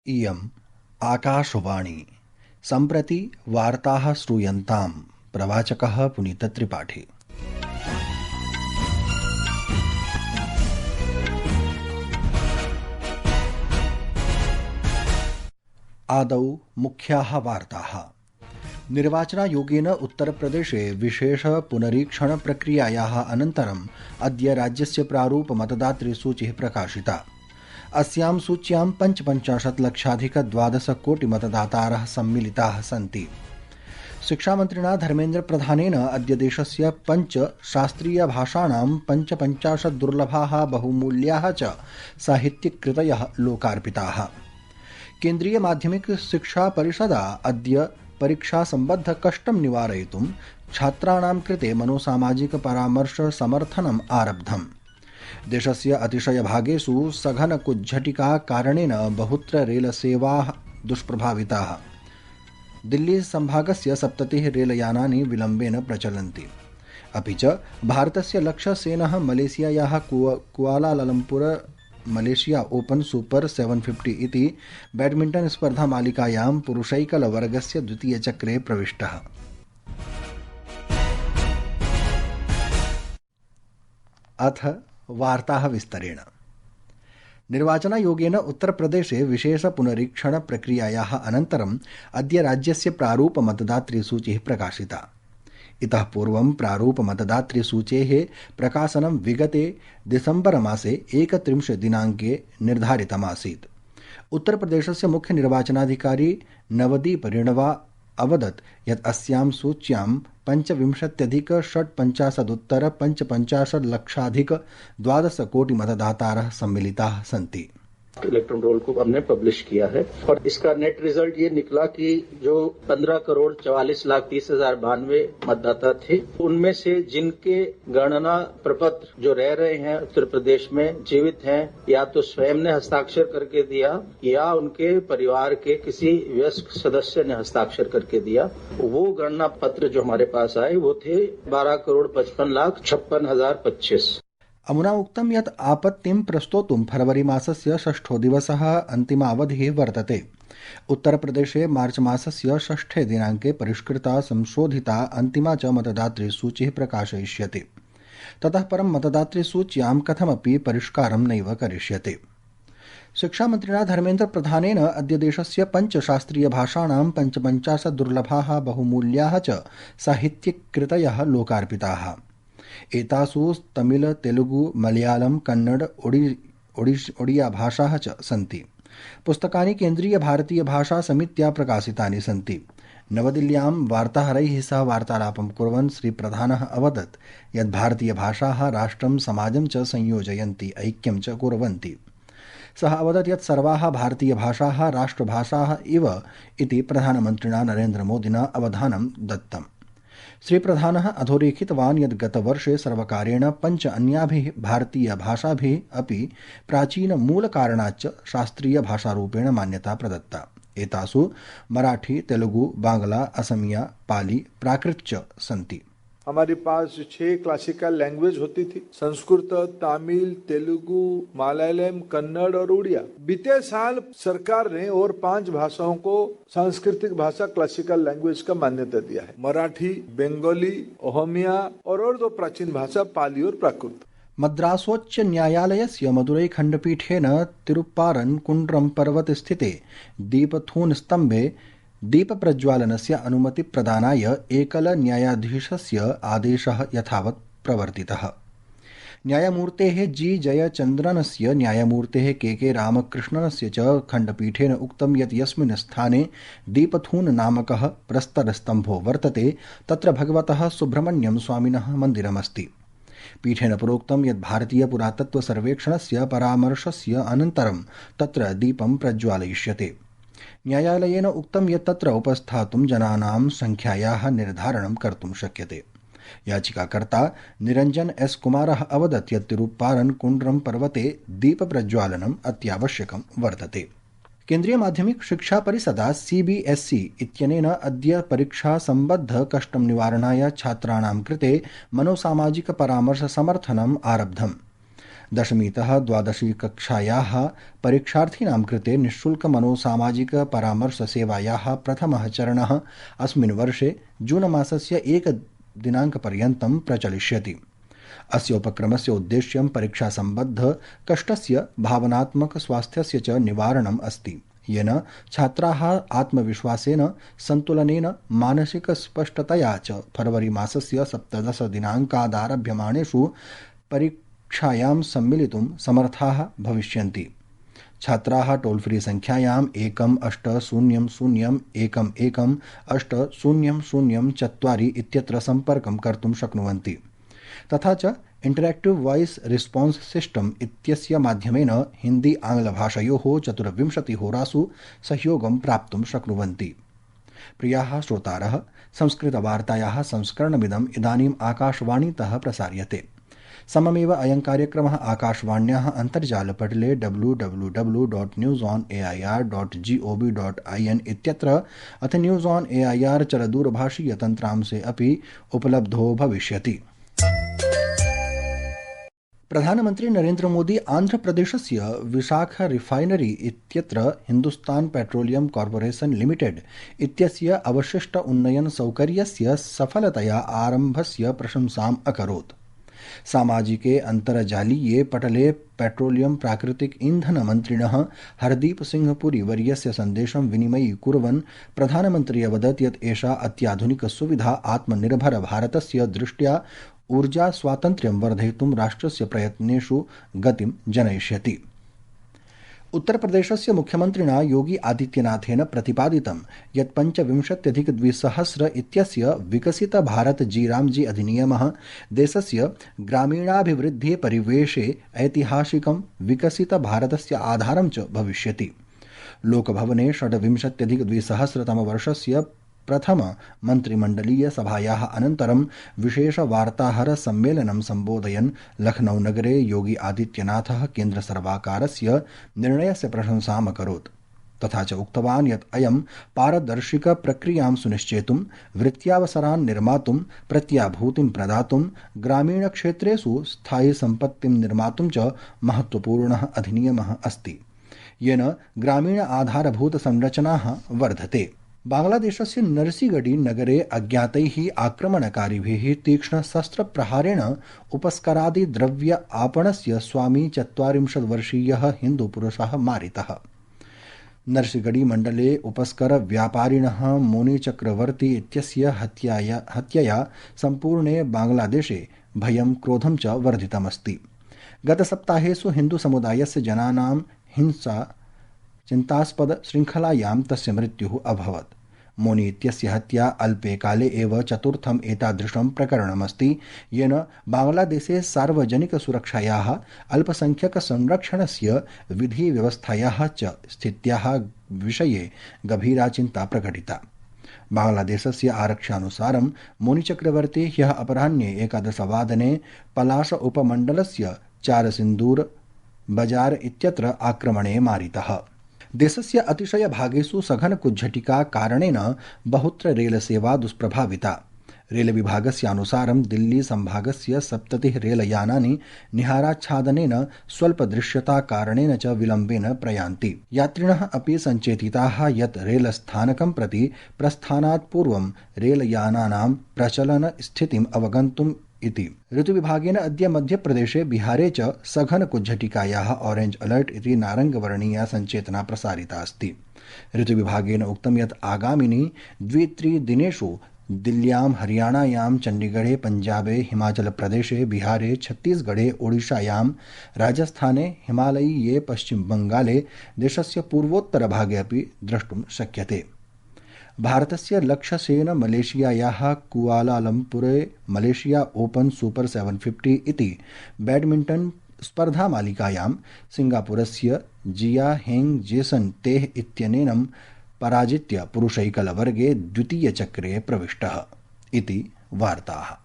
इयम् आकाशवाणी। सम्प्रति वार्ताः श्रूयन्ताम्। प्रवाचकः पुनीतत्रिपाठी। आदौ मुख्याः वार्ताः। निर्वाचनायोगेन उत्तरप्रदेशे विशेष पुनरीक्षण प्रक्रियायाः अनन्तरम् अद्य राज्यस्य प्रारूप मतदातृसूचिः प्रकाशिता। अस्यां सूच्यां 55,00,000 कोटि मतदातारः सम्मिलिताः सन्ति। शिक्षामन्त्रिणा धर्मेन्द्र प्रधानेन अद्य देशस्य 5 शास्त्रीयभाषाणां 55 दुर्लभाः बहुमूल्याः च साहित्यिककृतयः लोकार्पिताः। केन्द्रीय माध्यमिक शिक्षा परिषदा अद्य परीक्षासम्बद्ध कष्टं निवारयितुं छात्राणां कृते मनोसामाजिक परामर्श समर्थनम् आरब्धम्। देशस्य अतिशयभागेषु सघन कुज्झटिका कारणेन बहुत्र रेलसेवाः दुष्प्रभाविताः। दिल्ली संभागस्य 70 रेलयानानि विलम्बेन प्रचलन्ति। अपि च भारतस्य लक्ष्य सेनः मलेशियायाः कुआलालम्पुर मलेशिया ओपन सुपर 750 इति बैडमिंटन स्पर्धा मालिकायां पुरुषैकल वर्गस्य द्वितीयचक्रे प्रविष्टः। अथ वार्ताः विस्तरेण। निर्वाचनायोगेन उत्तरप्रदेशे विशेष पुनरीक्षण प्रक्रियायाः अनन्तरम् अद्य राज्यस्य प्रारूप मतदातृसूचिः प्रकाशिता। इतः पूर्वं प्रारूप मतदातृसूचेः प्रकाशनं विगते दिसम्बर मासे 31 दिनाङ्के निर्धारितमासीत्। उत्तरप्रदेशस्य मुख्य निर्वाचनाधिकारी नवदीप रिणवा अवदत् यत् अस्यां सूच्यां 25,650,550,00,000 कोटि मतदातारः सम्मिलिताः सन्ति। इलेक्ट्रल रोल को हमने पब्लिश किया है और इसका नेट रिजल्ट ये निकला कि जो 15,44,30,092 मतदाता थे, उनमें से जिनके गणना प्रपत्र जो रह रहे हैं उत्तर प्रदेश में जीवित हैं, या तो स्वयं ने हस्ताक्षर करके दिया या उनके परिवार के किसी वयस्क सदस्य ने हस्ताक्षर करके दिया, वो गणना पत्र जो हमारे पास आए वो थे 12,55,56,025। अमुना उक्तं यत् आपत्तिं प्रस्तोतुं फरवरी मासस्य 6 दिवसः अन्तिमावधिः वर्तते। उत्तरप्रदेशे मार्च मासस्य 6 दिनाङ्के परिष्कृता संशोधिता अन्तिमा च मतदातृसूचिः प्रकाशयिष्यते। ततः परं मतदातृसूच्यां कथमपि परिष्कारं नैव करिष्यते। शिक्षामन्त्रिणा धर्मेन्द्र प्रधानेन अद्य देशस्य 5 शास्त्रीयभाषाणां 55 दुर्लभाः बहुमूल्याः च साहित्यिककृतयः लोकार्पिताः। एतासु तमिल, तेलुगु, मलयालम, कन्नड, ओडिया भाषाः च सन्ति। पुस्तकानि केन्द्रीय भारतीय भाषा समित्या प्रकाशितानि सन्ति। नवदिल्ल्यां वार्ताहरैः सह वार्तालापं कुर्वन् श्री प्रधानः अवदत् यत् भारतीय भाषाः राष्ट्रं समाजं च संयोजयन्ति, ऐक्यं च कुर्वन्ति। सः अवदत् यत् सर्वाः भारतीय भाषाः राष्ट्रभाषाः इव इति प्रधानमन्त्रिणा नरेन्द्र मोदिना अवधानं दत्तम्। श्री प्रधानः अधोरेखितवान् यत् गतवर्षे सर्वकारेण 5 अन्याभिः भारतीयभाषाभिः अपि प्राचीनमूलकारणाच्च शास्त्रीयभाषारूपेण मान्यता प्रदत्ता। एतासु मराठी, तेलुगु, बांग्ला, असमिया, पाली, प्राकृत च सन्ति। हमारे पास 6 क्लासिकल लैंग्वेज होती थी, संस्कृत, तमिल, तेलुगु, मलयालम, कन्नड़ और उड़िया। बीते साल सरकार ने और 5 भाषाओं को सांस्कृतिक भाषा क्लासिकल लैंग्वेज का मान्यता दिया है। मराठी, बंगाली, ओहमिया और 2 प्राचीन भाषा पाली और प्राकृत। मद्रासोच्च न्यायालयस्य मदुरै खण्डपीठेन तिरुप्पारन् कुण्ड्रं पर्वतस्थिते दीपथून स्तम्भे दीपप्रज्वालनस्य अनुमतिप्रदानाय एकलन्यायाधीशस्य आदेशः यथावत् प्रवर्तितः। न्यायमूर्तेः जी जयचन्द्रनस्य न्यायमूर्तेः के रामकृष्णनस्य च खण्डपीठेन उक्तं यत् यस्मिन् स्थाने दीपथून नामकः प्रस्तरस्तम्भो वर्तते तत्र भगवतः सुब्रह्मण्यं स्वामिनः मन्दिरमस्ति। पीठेन प्रोक्तं यत् भारतीय पुरातत्व सर्वेक्षणस्य परामर्शस्य अनन्तरं तत्र दीपं प्रज्वालयिष्यते। न्यायालयेन उक्तं यत् तत्र उपस्थातुं जनानां संख्यायाः निर्धारणं कर्तुं शक्यते। याचिकाकर्ता निरञ्जन एस कुमारः अवदत् यत् तिरुप्पारन् कुण्ड्रं पर्वते दीपप्रज्वालनम् अत्यावश्यकं वर्तते। केन्द्रीय माध्यमिक शिक्षा परिषदा CBSE इत्यनेन अद्य परीक्षा सम्बद्ध कष्टं निवारणाय छात्राणां कृते मनोसामाजिक परामर्श समर्थनम् आरब्धम्। दशमीतः द्वादशी कक्षायाः परीक्षार्थिनां कृते निःशुल्कमनोसामाजिकपरामर्शसेवायाः प्रथमः चरणः अस्मिन् वर्षे जून मासस्य 1 दिनाङ्कपर्यन्तं प्रचलिष्यति। अस्य उपक्रमस्य उद्देश्यं परीक्षासम्बद्ध कष्टस्य भावनात्मकस्वास्थ्यस्य च निवारणम् अस्ति, येन छात्राः आत्मविश्वासेन, सन्तुलनेन, मानसिकस्पष्टतया च फरवरी मासस्य 17 दिनाङ्कादारभ्यमाणेषु परीक्षायां सम्मिलितुं समर्थाः भविष्यन्ति। छात्राः टोल फ्री संख्यायाम् 1-800-11-11-800-4 इत्यत्र सम्पर्कं कर्तुं शक्नुवन्ति। तथा च इंटरैक्टिव वॉइस रिस्पॉन्स सिस्टम इत्यस्य माध्यमेन हिंदी आंग्लभाषयोः 24 होरासु सहयोगं प्राप्तुं शक्नुवन्ति। प्रियाः श्रोतारः, संस्कृतवार्तायाः संस्करणमिदम् इदानीम् आकाशवाणीतः प्रसार्यते। सममेव अयं कार्यक्रमः आकाशवाण्याः अन्तर्जालपटले www.newsonair.gov.in इत्यत्र अथ न्यूज़ ऑन एआईआर चलदूरभाषीयतन्त्रांशे अपि उपलब्धो भविष्यति। प्रधानमन्त्री नरेन्द्र मोदी आन्ध्रप्रदेशस्य विशाख रिफाइनरी इत्यत्र हिन्दुस्तान पेट्रोलियम कॉर्पोरेशन लिमिटेड इत्यस्य अवशिष्ट उन्नयन सौकर्यस्य सफलतया आरम्भस्य प्रशंसाम् अकरोत्। सामाजिके अन्तर्जालीये पटले पेट्रोलियम प्राकृतिक ईंधन मन्त्रिणः हरदीप सिंह पुरी वर्यस्य सन्देशं विनिमयीकुर्वन् प्रधानमन्त्री अवदत् यत् एषा अत्याधुनिक सुविधा आत्मनिर्भर भारतस्य दृष्ट्या ऊर्जा स्वातन्त्र्यं वर्धयितुं राष्ट्रस्य प्रयत्नेषु गतिं जनयिष्यति। उत्तरप्रदेशस्य मुख्यमन्त्रिणा योगी आदित्यनाथेन प्रतिपादितं यत् 25+200 इत्यस्य विकसित भारत जी रामजी अधिनियमः देशस्य ग्रामीणाभिवृद्धि परिवेशे ऐतिहासिकं विकसित भारतस्य आधारं च भविष्यति। लोकभवने 26+200 प्रथम मन्त्रिमण्डलीय सभायाः अनन्तरं विशेष वार्ताहर सम्मेलनं सम्बोधयन् लखनऊ नगरे योगी आदित्यनाथः केन्द्रसर्वकारस्य निर्णयस्य प्रशंसाम् अकरोत्। तथा च उक्तवान् यत् अयं पारदर्शिक प्रक्रियां सुनिश्चेतुं, वृत्त्यावसरान् निर्मातुं, प्रत्याभूतिं प्रदातुं, ग्रामीणक्षेत्रेषु स्थायि सम्पत्तिं निर्मातुं च महत्वपूर्णः अधिनियमः अस्ति, येन ग्रामीण आधारभूत संरचनाः वर्धते। बांग्लादेशस्य नरसिगडी नगरे अज्ञातैः आक्रमणकारिभिः तीक्ष्णशस्त्रप्रहारेण उपस्करादि द्रव्य आपणस्य स्वामी 40 वर्षीयः हिन्दुपुरुषः मारितः। नरसिगडी मण्डले उपस्कर व्यापारिणः मोनी चक्रवर्ती इत्यस्य हत्यया सम्पूर्णे बांग्लादेशे भयं क्रोधं च वर्धितमस्ति। गतसप्ताहेषु हिन्दुसमुदायस्य जनानां हिंसा चिन्तास्पद श्रृङ्खलायां तस्य मृत्युः अभवत्। मोनी इत्यस्य हत्या अल्पे काले एव चतुर्थम् एतादृशं प्रकरणमस्ति, येन बांग्लादेशे सार्वजनिकसुरक्षायाः, अल्पसंख्यकसंरक्षणस्य, विधिव्यवस्थायाः च स्थित्याः विषये गभीरा चिन्ता प्रकटिता। बांग्लादेशस्य आरक्षानुसारं मोनी चक्रवर्ती ह्यः अपराह्ने 11 वादने पलाश उपमण्डलस्य चारसिन्दूर बाजार इत्यत्र आक्रमणे मारितः। देशस्य अतिशयभागेषु सघन कुज्झटिका कारणेन बहुत्र रेलसेवा दुष्प्रभाविता। रेलविभागस्यानुसारं दिल्ली संभागस्य 70 रेलयानानि निहाराच्छादनेन, स्वल्पदृश्यता कारणेन च विलम्बेन प्रयान्ति। यात्रिणः अपि सञ्चेतिताः यत् रेलस्थानकं प्रति प्रस्थानात् पूर्वं रेलयानानां प्रचलनस्थितिम् अवगन्तुम् इति। ऋतुविभागेन अद्य मध्यप्रदेशे, बिहारे च सघन कुज्झटिकायाः ऑरेंज अलर्ट इति नारङ्गवर्णीया सञ्चेतना प्रसारिता अस्ति। ऋतुविभागेन उक्तं यत् आगामिनि 2-3 दिनेषु दिल्ल्यां, हरियाणायां, चण्डीगढे, पञ्जाबे, हिमाचलप्रदेशे, बिहारे, छत्तीसगढे, ओडिशायां, राजस्थाने, हिमालयीये पश्चिमबङ्गाले, देशस्य पूर्वोत्तरभागे अपि द्रष्टुं शक्यते। भारतस्य लक्ष्यसेन मलेशियायाः कुआलालम्पुरे मलेशिया ओपन सुपर 750 इति बैडमिण्टन स्पर्धामालिकायां सिंगापुरस्य जिया हेंग जेसन तेह इत्यनेन पराजित्य पुरुषैकलवर्गे द्वितीयचक्रे प्रविष्टः इति वार्ताः।